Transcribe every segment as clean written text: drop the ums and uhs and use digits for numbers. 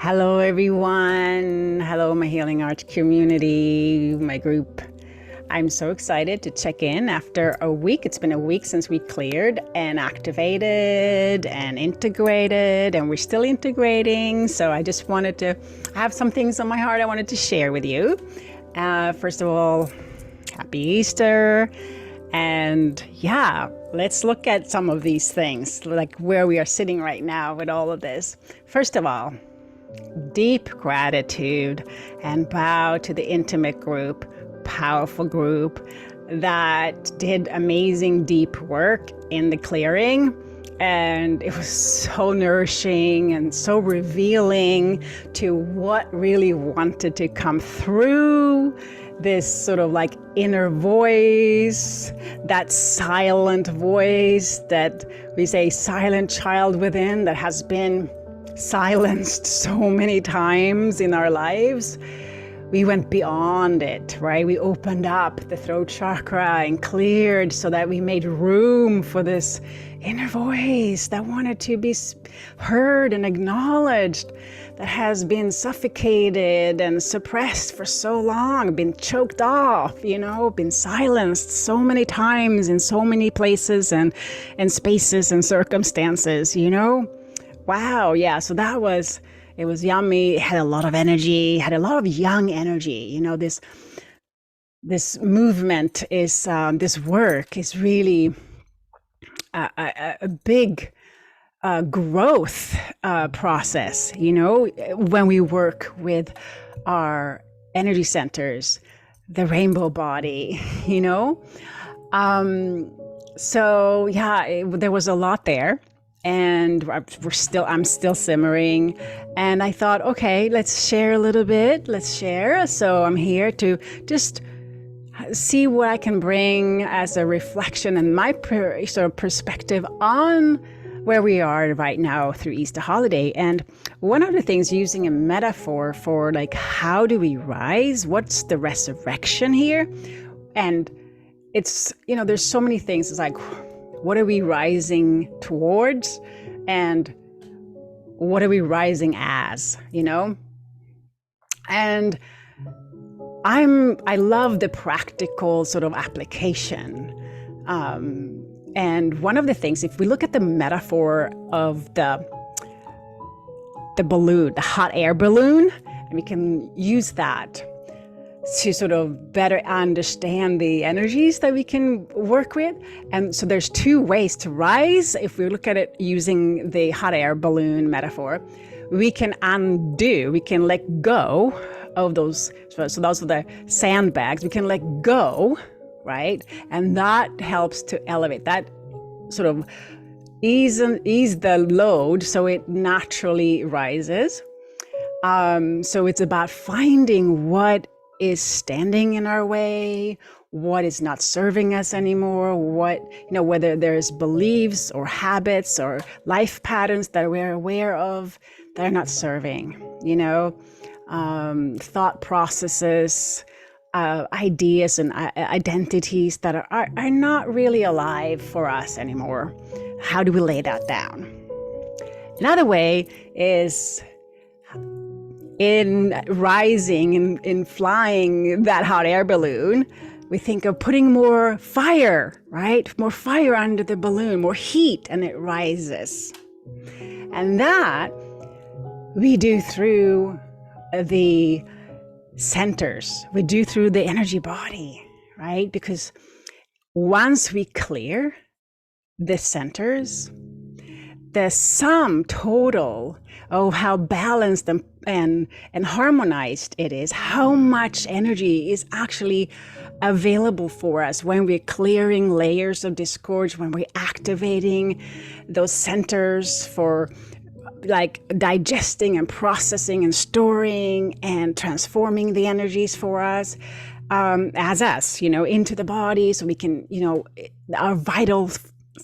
Hello, everyone. Hello, my Healing Arts community, my group. I'm so excited to check in after a week. It's been a week since we cleared and activated and integrated, and we're still integrating. So I just wanted to have some things on my heart I wanted to share with you. First of all, happy Easter. And yeah, let's look at some of these things, like where we are sitting right now with all of this. First of all, deep gratitude and bow to the intimate group, powerful group that did amazing deep work in the clearing. And it was so nourishing and so revealing to what really wanted to come through this sort of like inner voice, that silent voice that we say silent child within that has been silenced so many times in our lives. We went beyond it, right? We opened up the throat chakra and cleared so that we made room for this inner voice that wanted to be heard and acknowledged, that has been suffocated and suppressed for so long, been choked off, been silenced so many times in so many places and spaces and circumstances, Wow, yeah, so it was yummy. It had a lot of energy, had a lot of young energy. This movement is, this work is really a big growth process, when we work with our energy centers, the rainbow body, So yeah, there was a lot there. And I'm still simmering. And I thought, okay, let's share a little bit. Let's share. So I'm here to just see what I can bring as a reflection and my sort of perspective on where we are right now through Easter holiday. And one of the things, using a metaphor for like, how do we rise? What's the resurrection here? And it's, there's so many things. It's like, what are we rising towards, and what are we rising as, And I love the practical sort of application. And one of the things, if we look at the metaphor of the balloon, the hot air balloon, and we can use that to sort of better understand the energies that we can work with. And so there's two ways to rise. If we look at it using the hot air balloon metaphor, we can undo, we can let go of those. So those are the sandbags. We can let go, right? And that helps to elevate, that sort of ease the load so it naturally rises. So it's about finding what is standing in our way, what is not serving us anymore, whether there's beliefs or habits or life patterns that we're aware of that are not serving, thought processes, ideas and identities that are not really alive for us anymore. How do we lay that down? Another way is in rising, in flying that hot air balloon, we think of putting more fire, right? More fire under the balloon, more heat, and it rises. And that we do through the centers, we do through the energy body, right? Because once we clear the centers, the sum total of how balanced and harmonized it is, how much energy is actually available for us when we're clearing layers of discord, when we're activating those centers for like digesting and processing and storing and transforming the energies for us, as us, into the body, so we can, our vital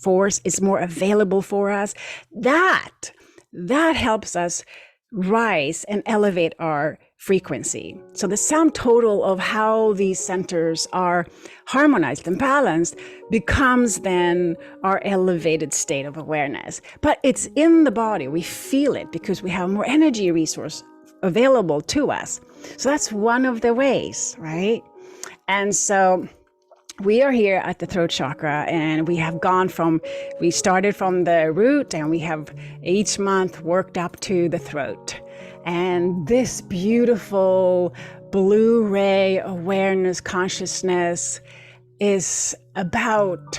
force is more available for us. That helps us rise and elevate our frequency. So the sum total of how these centers are harmonized and balanced becomes then our elevated state of awareness. But it's in the body. We feel it because we have more energy resource available to us. So that's one of the ways, right? And so we are here at the throat chakra, and we started from the root, and we have each month worked up to the throat. And this beautiful blue ray awareness consciousness is about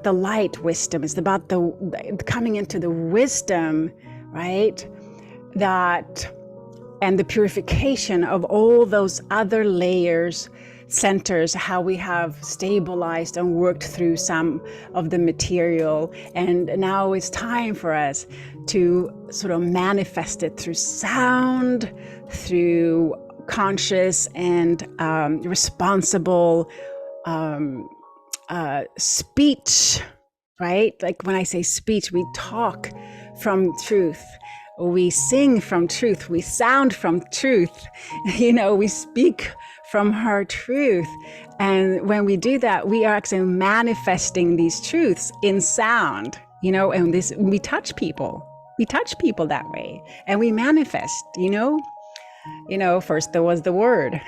the light wisdom. It's about the coming into the wisdom, right? And the purification of all those other layers, centers, how we have stabilized and worked through some of the material. And now it's time for us to sort of manifest it through sound, through conscious and responsible speech, right? Like when I say speech, we talk from truth. We sing from truth. We sound from truth. We speak from her truth. And when we do that, we are actually manifesting these truths in sound, and we touch people. We touch people that way, and we manifest, first there was the word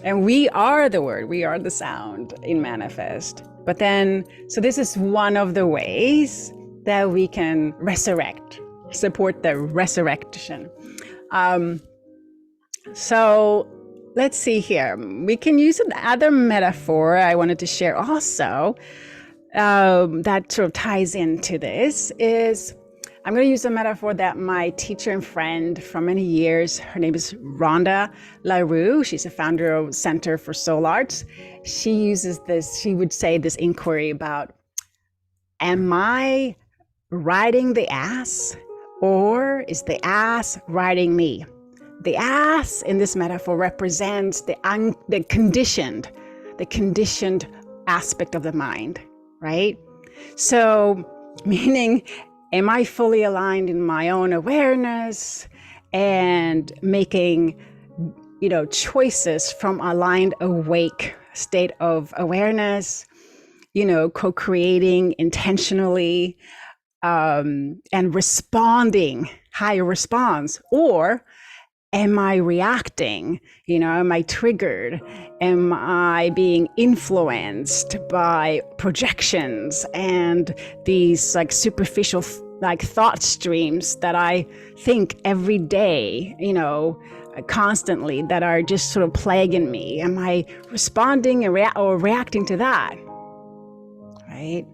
and we are the word, we are the sound in manifest. But then, so this is one of the ways that we can support the resurrection. So let's see here. We can use another metaphor I wanted to share also that sort of ties into this is, I'm going to use a metaphor that my teacher and friend for many years, her name is Rhonda LaRue. She's a founder of Center for Soul Arts. She would say this inquiry about, am I riding the ass, or is the ass riding me? The ass in this metaphor represents the conditioned aspect of the mind, right? So, meaning, am I fully aligned in my own awareness and making, choices from aligned, awake state of awareness, co-creating intentionally, and responding, higher response? Or am I reacting? Am I triggered? Am I being influenced by projections and these superficial thought streams that I think every day, constantly, that are just sort of plaguing me? Am I responding or reacting to that? Right?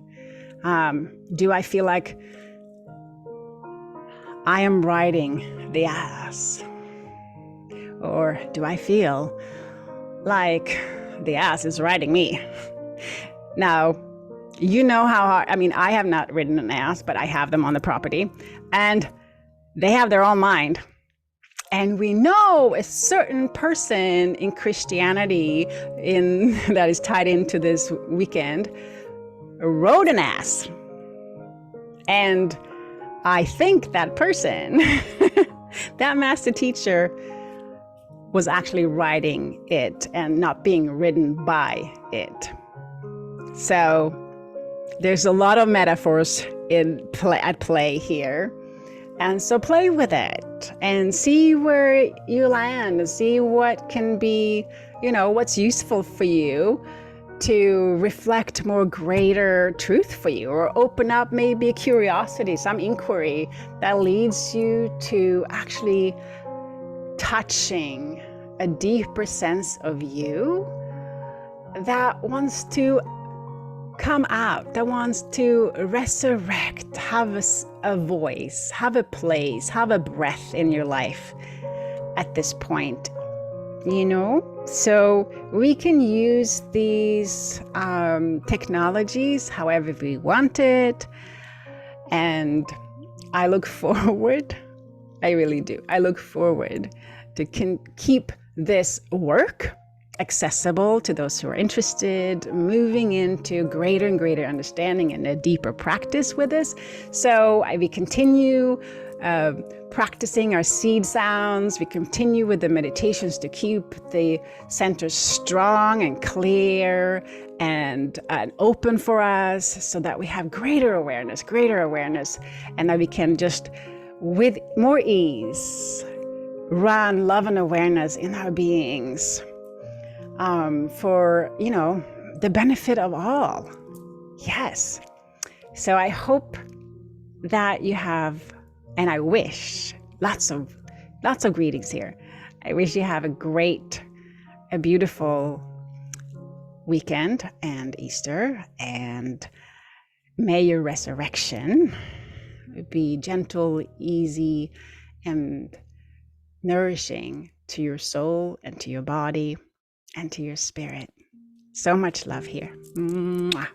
Do I feel like I am riding the ass? Or do I feel like the ass is riding me? Now, how hard, I have not ridden an ass, but I have them on the property, and they have their own mind. And we know a certain person in Christianity that is tied into this weekend rode an ass. And I think that person, that master teacher, was actually riding it and not being ridden by it. So there's a lot of metaphors at play here. And so play with it and see where you land, and see what can be, what's useful for you to reflect more greater truth for you, or open up maybe a curiosity, some inquiry that leads you to actually touching a deeper sense of you that wants to come out, that wants to resurrect, have a voice, have a place, have a breath in your life at this point, So we can use these technologies however we want it. And I look forward, I really do, I look forward to keep this work accessible to those who are interested, moving into greater and greater understanding and a deeper practice with this. So we continue practicing our seed sounds. We continue with the meditations to keep the center strong and clear and open for us, so that we have greater awareness, and that we can just, with more ease, run love and awareness in our beings, for, the benefit of all. Yes. So I hope that you have, and I wish, lots of greetings here. I wish you have a beautiful weekend and Easter, and may your resurrection be gentle, easy, and nourishing to your soul and to your body and to your spirit. So much love here. Mwah.